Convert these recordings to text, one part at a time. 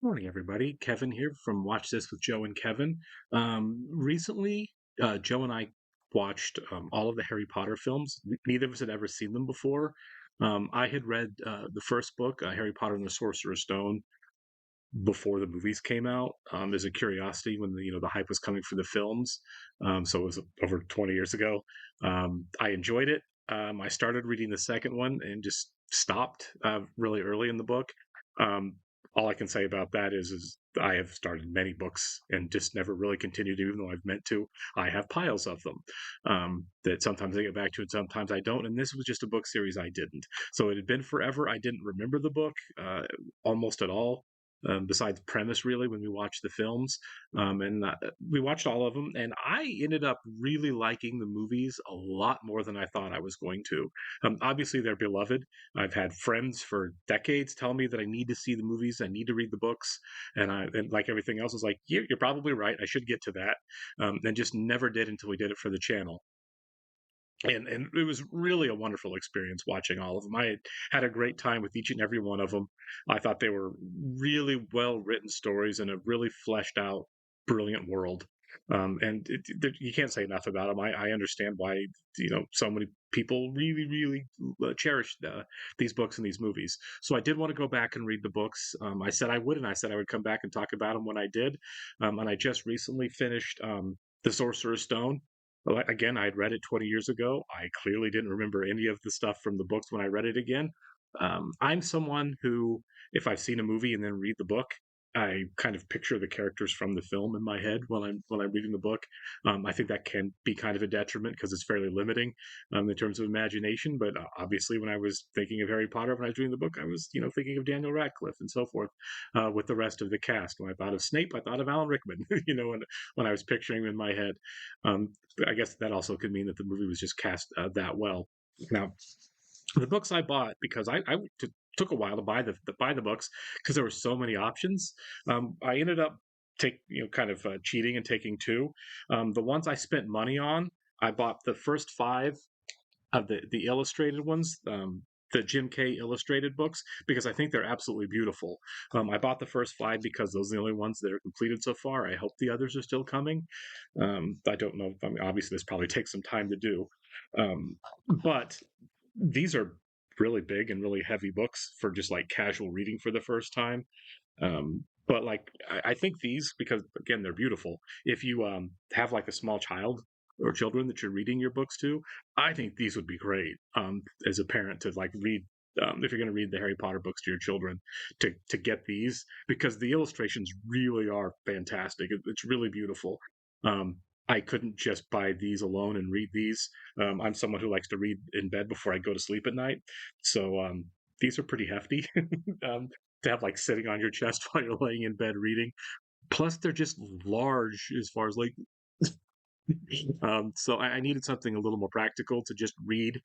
Morning, everybody. Kevin here from Watch This with Joe and Kevin. Recently, Joe and I watched all of the Harry Potter films. Neither of us had ever seen them before. I had read the first book, Harry Potter and the Sorcerer's Stone, before the movies came out, as a curiosity when the hype was coming for the films. So it was over 20 years ago. I enjoyed it. I started reading the second one and just stopped really early in the book. Um, all I can say about that is I have started many books and just never really continued, even though I've meant to. I have piles of them that sometimes I get back to and sometimes I don't. And this was just a book series I didn't. So it had been forever. I didn't remember the book almost at all, besides premise really when we watched the films. And we watched all of them, and I ended up really liking the movies a lot more than I thought I was going to. Obviously they're beloved. I've had friends for decades tell me that I need to see the movies, I need to read the books, and like everything else was like, you're probably right, I should get to that. And just never did until we did it for the channel. And it was really a wonderful experience watching all of them. I had a great time with each and every one of them. I thought they were really well written stories and a really fleshed out, brilliant world. And you can't say enough about them. I understand why so many people really, really cherish these books and these movies. So I did want to go back and read the books. I said I would, and I said I would come back and talk about them when I did. And I just recently finished The Sorcerer's Stone. Well, again, I had read it 20 years ago. I clearly didn't remember any of the stuff from the books when I read it again. I'm someone who, if I've seen a movie and then read the book, I kind of picture the characters from the film in my head when I'm reading the book. I think that can be kind of a detriment because it's fairly limiting in terms of imagination. But obviously, when I was thinking of Harry Potter when I was reading the book, I was thinking of Daniel Radcliffe and so forth with the rest of the cast. When I thought of Snape, I thought of Alan Rickman. When I was picturing him in my head. Um, I guess that also could mean that the movie was just cast that well. Now, the books I bought because took a while to buy the books because there were so many options. I ended up kind of cheating and taking two. The ones I spent money on, I bought the first five of the illustrated ones. The Jim Kay illustrated books because I think they're absolutely beautiful. I bought the first five because those are the only ones that are completed so far. I hope the others are still coming. I don't know. I mean, obviously, this probably takes some time to do, but these are really big and really heavy books for just like casual reading for the first time. But like I think these, because again they're beautiful. If you have like a small child or children that you're reading your books to, I think these would be great as a parent to like read. If you're going to read the Harry Potter books to your children, to get these because the illustrations really are fantastic. It's really beautiful. Um, I couldn't just buy these alone and read these. I'm someone who likes to read in bed before I go to sleep at night, so these are pretty hefty. um, to have like sitting on your chest while you're laying in bed reading. Plus, they're just large as far as like. So I needed something a little more practical to just read.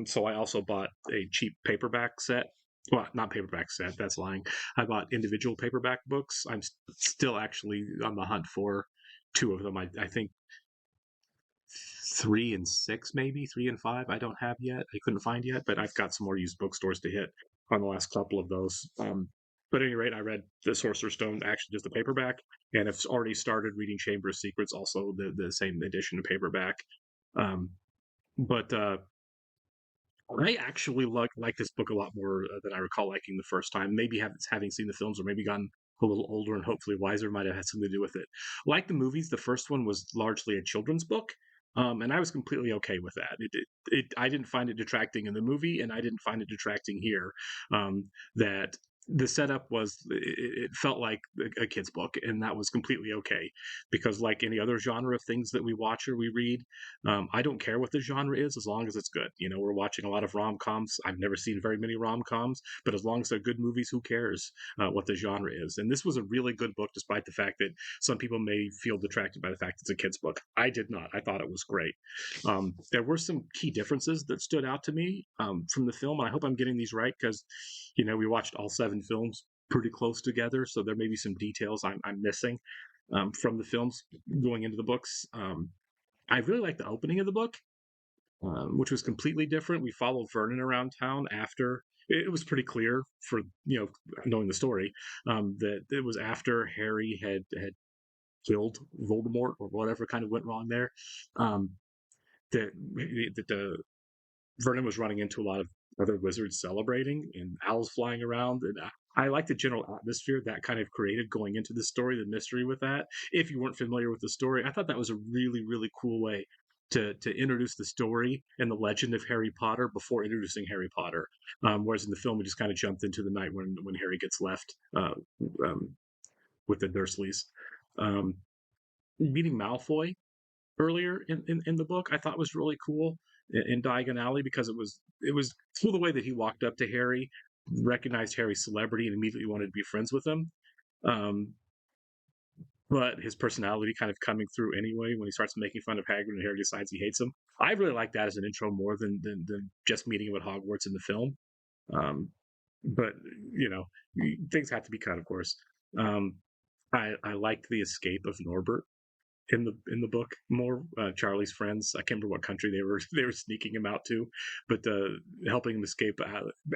So I also bought a cheap paperback set. Well, not paperback set. That's lying. I bought individual paperback books. I'm still actually on the hunt for two of them. I think three and six, maybe three and five. I don't have yet. I couldn't find yet, but I've got some more used bookstores to hit on the last couple of those. But at any rate, I read The Sorcerer's Stone, actually just the paperback, and I've already started reading Chamber of Secrets, also the same edition of paperback. Um, but I actually like this book a lot more than I recall liking the first time. Maybe having seen the films, or maybe gotten a little older and hopefully wiser, might have had something to do with it. Like the movies, the first one was largely a children's book, and I was completely okay with that. I didn't find it detracting in the movie, and I didn't find it detracting here. That the setup was it felt like a kid's book, and that was completely okay because like any other genre of things that we watch or we read, I don't care what the genre is as long as it's good. We're watching a lot of rom-coms. I've never seen very many rom-coms, but as long as they're good movies, who cares what the genre is? And this was a really good book, despite the fact that some people may feel detracted by the fact it's a kid's book. I did not. I thought it was great. There were some key differences that stood out to me from the film, and I hope I'm getting these right because, we watched all seven films pretty close together, so there may be some details I'm missing from the films going into the books. I really like the opening of the book, which was completely different. We followed Vernon around town after it was pretty clear for knowing the story that it was after Harry had killed Voldemort or whatever kind of went wrong there. Um, that the Vernon was running into a lot of other wizards celebrating and owls flying around. And I like the general atmosphere that kind of created going into the story, the mystery with that. If you weren't familiar with the story, I thought that was a really, really cool way to introduce the story and the legend of Harry Potter before introducing Harry Potter. Whereas in the film, we just kind of jumped into the night when Harry gets left um, with the Dursleys. Um, Meeting Malfoy earlier in the book I thought was really cool in Diagon Alley because it was cool the way that he walked up to Harry, recognized Harry's celebrity, and immediately wanted to be friends with him. Um, but his personality kind of coming through anyway when he starts making fun of Hagrid and Harry decides he hates him. I really like that as an intro more than just meeting him at Hogwarts in the film. Um, but you know, things have to be cut, of course. Um, I liked the escape of Norbert in the book more. Charlie's friends, I can't remember what country they were they were sneaking him out to, but helping him escape,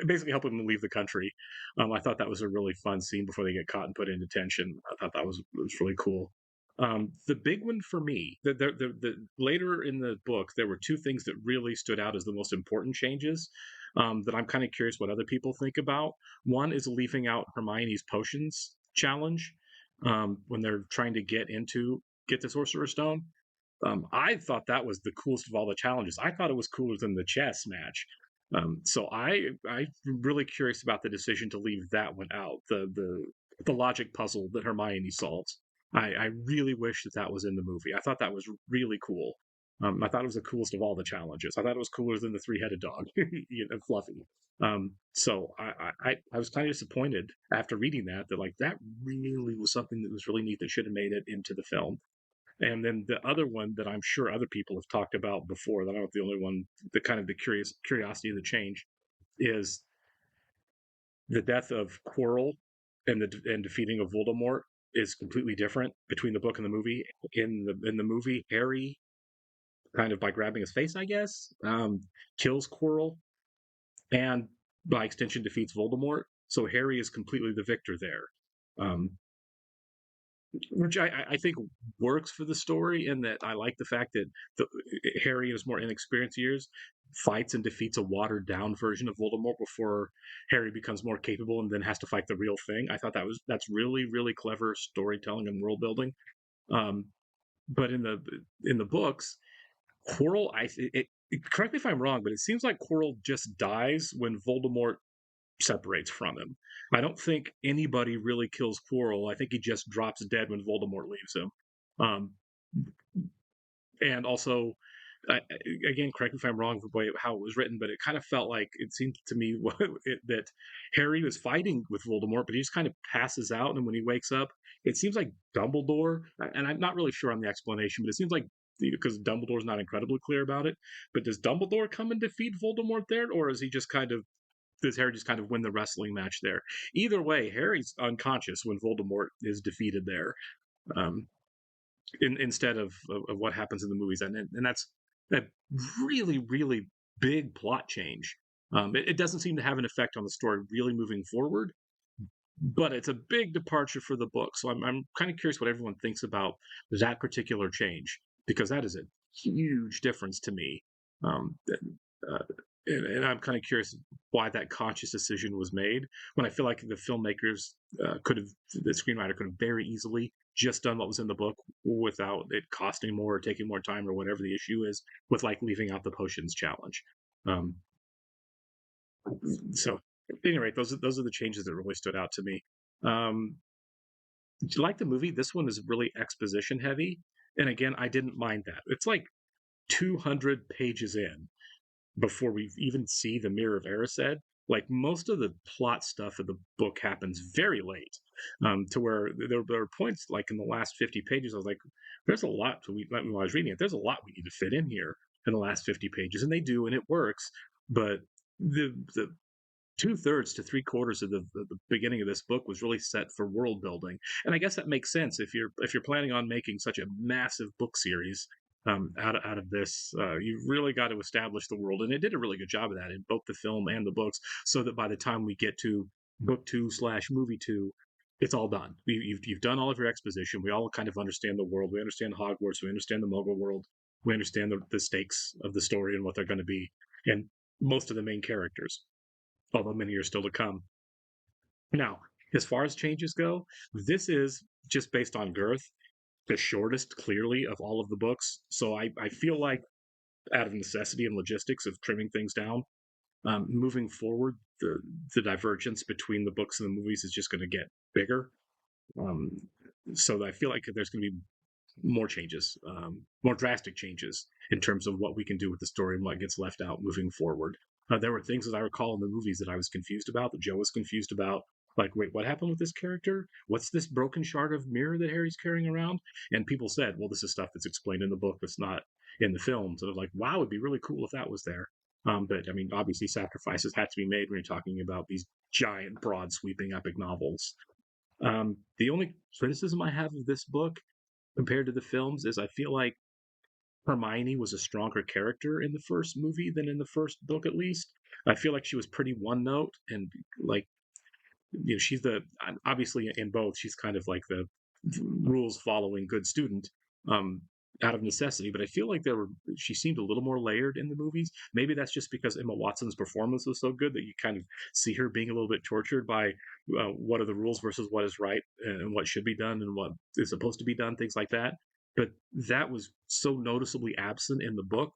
basically helping him leave the country. I thought that was a really fun scene before they get caught and put in detention. I thought that was really cool. The big one for me, the later in the book, there were two things that really stood out as the most important changes. That I'm kind of curious what other people think about. One is leaving out Hermione's potions challenge when they're trying to get the Sorcerer Stone. I thought that was the coolest of all the challenges. I thought it was cooler than the chess match. So I'm really curious about the decision to leave that one out. The logic puzzle that Hermione solves. I really wish that that was in the movie. I thought that was really cool. I thought it was the coolest of all the challenges. I thought it was cooler than the three-headed dog, Fluffy. I was kind of disappointed after reading that like that really was something that was really neat that should have made it into the film. And then the other one that I'm sure other people have talked about before, that I'm not the only one, the kind of the curiosity of the change, is the death of Quirrell and defeating of Voldemort is completely different between the book and the movie. In the movie, Harry kind of by grabbing his face, I guess, kills Quirrell and by extension defeats Voldemort. So Harry is completely the victor there. Um, which I think works for the story in that I like the fact that the, Harry, in his more inexperienced years, fights and defeats a watered down version of Voldemort before Harry becomes more capable and then has to fight the real thing. I thought that's really really clever storytelling and world building. Um, but in the books, Quirrell, correct me if I'm wrong, but it seems like Quirrell just dies when Voldemort separates from him. I don't think anybody really kills Quirrell. I think he just drops dead when Voldemort leaves him. Um, and also, I, again, correct me if I'm wrong with the way how it was written, but it kind of felt like it seemed to me that Harry was fighting with Voldemort, but he just kind of passes out, and when he wakes up, it seems like Dumbledore. And I'm not really sure on the explanation, but it seems like because Dumbledore's not incredibly clear about it. But does Dumbledore come and defeat Voldemort there, or is he just kind of does Harry just kind of win the wrestling match there? Either way, Harry's unconscious when Voldemort is defeated there, um, instead of what happens in the movies, and that's a really really big plot change. It doesn't seem to have an effect on the story really moving forward, but it's a big departure for the book. So I'm kind of curious what everyone thinks about that particular change because that is a huge difference to me. Um, uh, and I'm kind of curious why that conscious decision was made when I feel like the filmmakers the screenwriter could have very easily just done what was in the book without it costing more or taking more time or whatever the issue is with like leaving out the potions challenge. Um, so, at any rate, those are the changes that really stood out to me. Um, did you like the movie? This one is really exposition heavy, and again, I didn't mind that. It's like 200 pages in before we even see the Mirror of Erised. Like most of the plot stuff of the book happens very late, to where there are points like in the last 50 pages. I was like, "There's a lot." When I was reading it, there's a lot we need to fit in here in the last 50 pages, and they do, and it works. But the two-thirds to three-quarters of the beginning of this book was really set for world building, and I guess that makes sense if you're planning on making such a massive book series. out of this. You really got to establish the world, and it did a really good job of that in both the film and the books, so that by the time we get to book two slash movie two, it's all done. You've done all of your exposition. We all kind of understand the world. We understand Hogwarts. We understand the Muggle world. We understand the stakes of the story and what they're going to be, and most of the main characters, although many are still to come. Now, as far as changes go, this is just based on girth the shortest, clearly, of all of the books. So I feel like, out of necessity and logistics of trimming things down, moving forward, the divergence between the books and the movies is just going to get bigger. Um, so I feel like there's going to be more changes, more drastic changes in terms of what we can do with the story and what gets left out moving forward. There were things, as I recall, in the movies that I was confused about, that Joe was confused about. Like, wait, what happened with this character? What's this broken shard of mirror that Harry's carrying around? And people said, well, this is stuff that's explained in the book that's not in the film. So I was like, wow, it'd be really cool if that was there. But I mean, obviously, sacrifices had to be made when you're talking about these giant, broad, sweeping epic novels. The only criticism I have of this book compared to the films is I feel like Hermione was a stronger character in the first movie than in the first book, at least. I feel like she was pretty one note, and like, she's the, obviously in both, she's kind of like the rules following good student, um out of necessity, but I feel like she seemed a little more layered in the movies. Maybe that's just because Emma Watson's performance was so good that you kind of see her being a little bit tortured by what are the rules versus what is right and what should be done and what is supposed to be done, things like that. But that was so noticeably absent in the book,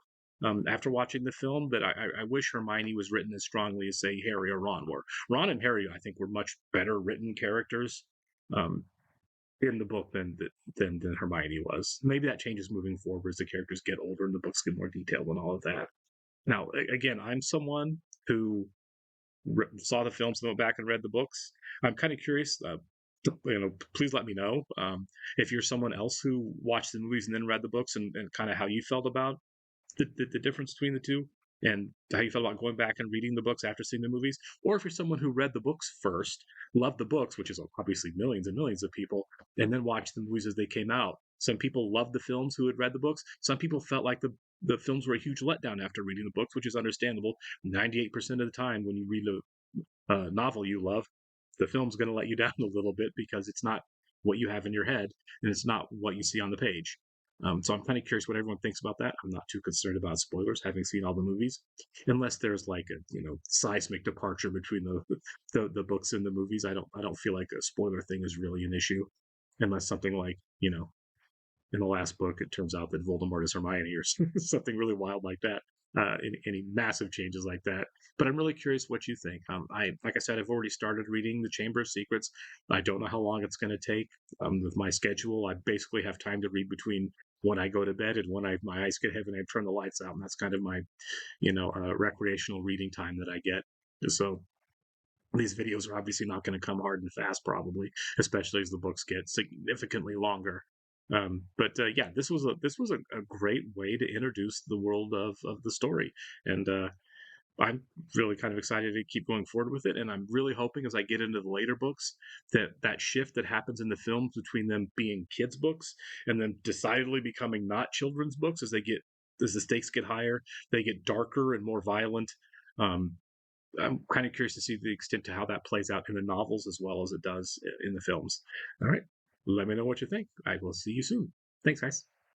after watching the film, that I wish Hermione was written as strongly as, say, Harry or Ron were. Ron and Harry, I think, were much better written characters, um, in the book than Hermione was. Maybe that changes moving forward as the characters get older and the books get more detailed and all of that. Now, again, I'm someone who saw the films and went back and read the books. I'm kind of curious. Please let me know, if you're someone else who watched the movies and then read the books, and kind of how you felt about the difference between the two, and how you felt about going back and reading the books after seeing the movies, or if you're someone who read the books first, loved the books, which is obviously millions and millions of people, and then watched the movies as they came out. Some people loved the films who had read the books. Some people felt like the films were a huge letdown after reading the books, which is understandable. 98% of the time, when you read a novel you love, the film's going to let you down a little bit because it's not what you have in your head and it's not what you see on the page. So I'm kind of curious what everyone thinks about that. I'm not too concerned about spoilers, having seen all the movies, unless there's like a seismic departure between the books and the movies. I don't feel like a spoiler thing is really an issue, unless something like in the last book it turns out that Voldemort is Hermione or something really wild like that. Any massive changes like that. But I'm really curious what you think. I like I said, I've already started reading the Chamber of Secrets. I don't know how long it's going to take. With my schedule, I basically have time to read between when I go to bed and when my eyes get heavy and I turn the lights out, and that's kind of my recreational reading time that I get. So these videos are obviously not going to come hard and fast, probably, especially as the books get significantly longer. But yeah, this was a great way to introduce the world of the story, and I'm really kind of excited to keep going forward with it. And I'm really hoping, as I get into the later books, that shift that happens in the films between them being kids' books and then decidedly becoming not children's books, as the stakes get higher, they get darker and more violent. Um, I'm kind of curious to see the extent to how that plays out in the novels as well as it does in the films. All right. Let me know what you think. I will see you soon. Thanks, guys.